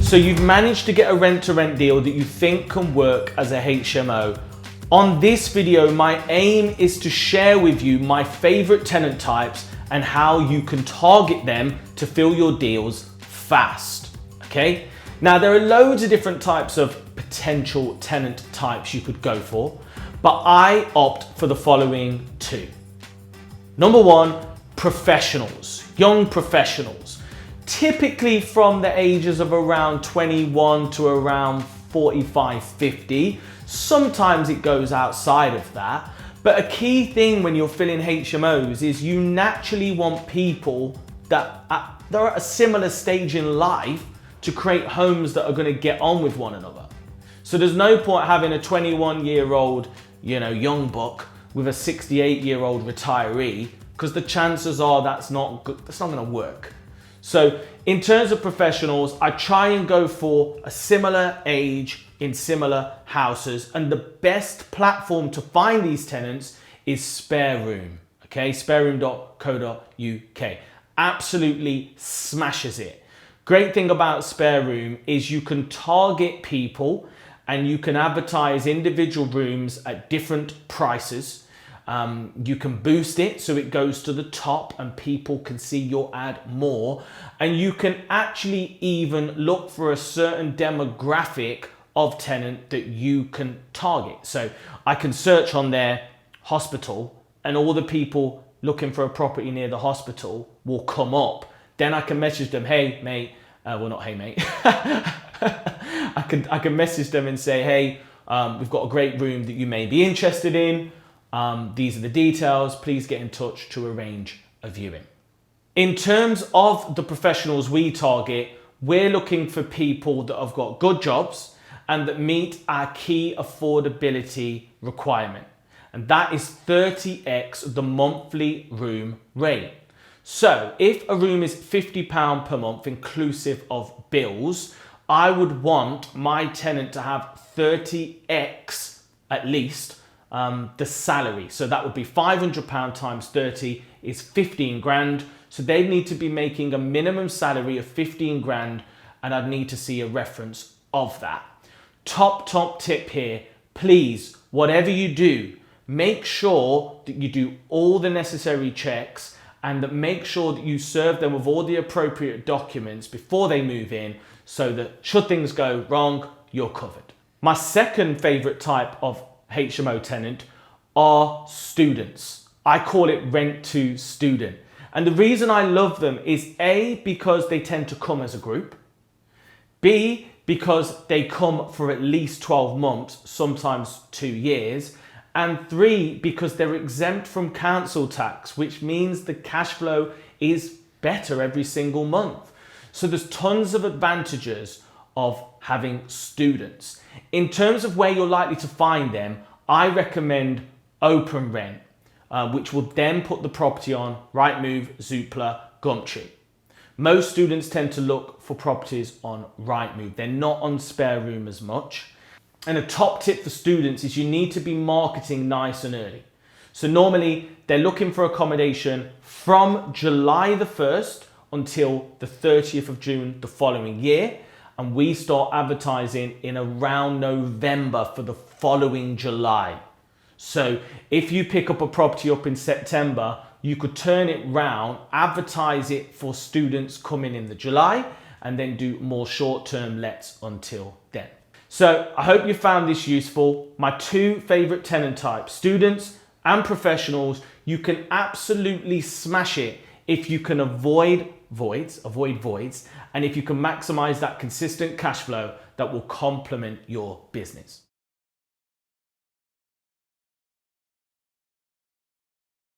So you've managed to get a rent-to-rent deal that you think can work as a HMO. On this video, my aim is to share with you my favorite tenant types and how you can target them to fill your deals fast, okay? Now, there are loads of different types of potential tenant types you could go for, but I opt for the following two. Number one, professionals, young professionals, typically from the ages of around 21 to around 45, 50. Sometimes it goes outside of that. But a key thing when you're filling HMOs is you naturally want people that are at a similar stage in life to create homes that are going to get on with one another. So there's no point having a 21-year-old, young buck with a 68-year-old retiree, because the chances are that's not going to work. So in terms of professionals, I try and go for a similar age in similar houses, and the best platform to find these tenants is Spare Room, okay? spareroom.co.uk. Absolutely smashes it. Great thing about Spare Room is you can target people and you can advertise individual rooms at different prices. You can boost it so it goes to the top and people can see your ad more. And you can actually even look for a certain demographic of tenant that you can target. So I can search on their hospital and all the people looking for a property near the hospital will come up. Then I can message them, hey mate, well not hey mate. I can message them and say, hey, we've got a great room that you may be interested in. These are the details. Please get in touch to arrange a viewing. In terms of the professionals we target, we're looking for people that have got good jobs and that meet our key affordability requirement. And that is 30x the monthly room rate. So if a room is £50 per month inclusive of bills, I would want my tenant to have 30x at least the salary. So that would be £500 times 30 is 15 grand. So they need to be making a minimum salary of 15 grand, and I'd need to see a reference of that. Top tip here, please, whatever you do, make sure that you do all the necessary checks and that make sure that you serve them with all the appropriate documents before they move in, so that should things go wrong, you're covered. My second favorite type of HMO tenant are students. I call it rent to student. And the reason I love them is A, because they tend to come as a group. B, because they come for at least 12 months, sometimes 2 years. And 3, because they're exempt from council tax, which means the cash flow is better every single month. So there's tons of advantages of having students. In terms of where you're likely to find them, I recommend Open Rent, which will then put the property on Rightmove, Zoopla, Gumtree. Most students tend to look for properties on Rightmove. They're not on Spare Room as much. And a top tip for students is you need to be marketing nice and early. So normally they're looking for accommodation from July the 1st until the 30th of June the following year. And we start advertising in around November for the following July. So if you pick up a property up in September, you could turn it round, advertise it for students coming in the July, and then do more short-term lets until then. So I hope you found this useful. My two favorite tenant types, students and professionals. You can absolutely smash it if you can avoid voids, and if you can maximize that consistent cash flow that will complement your business.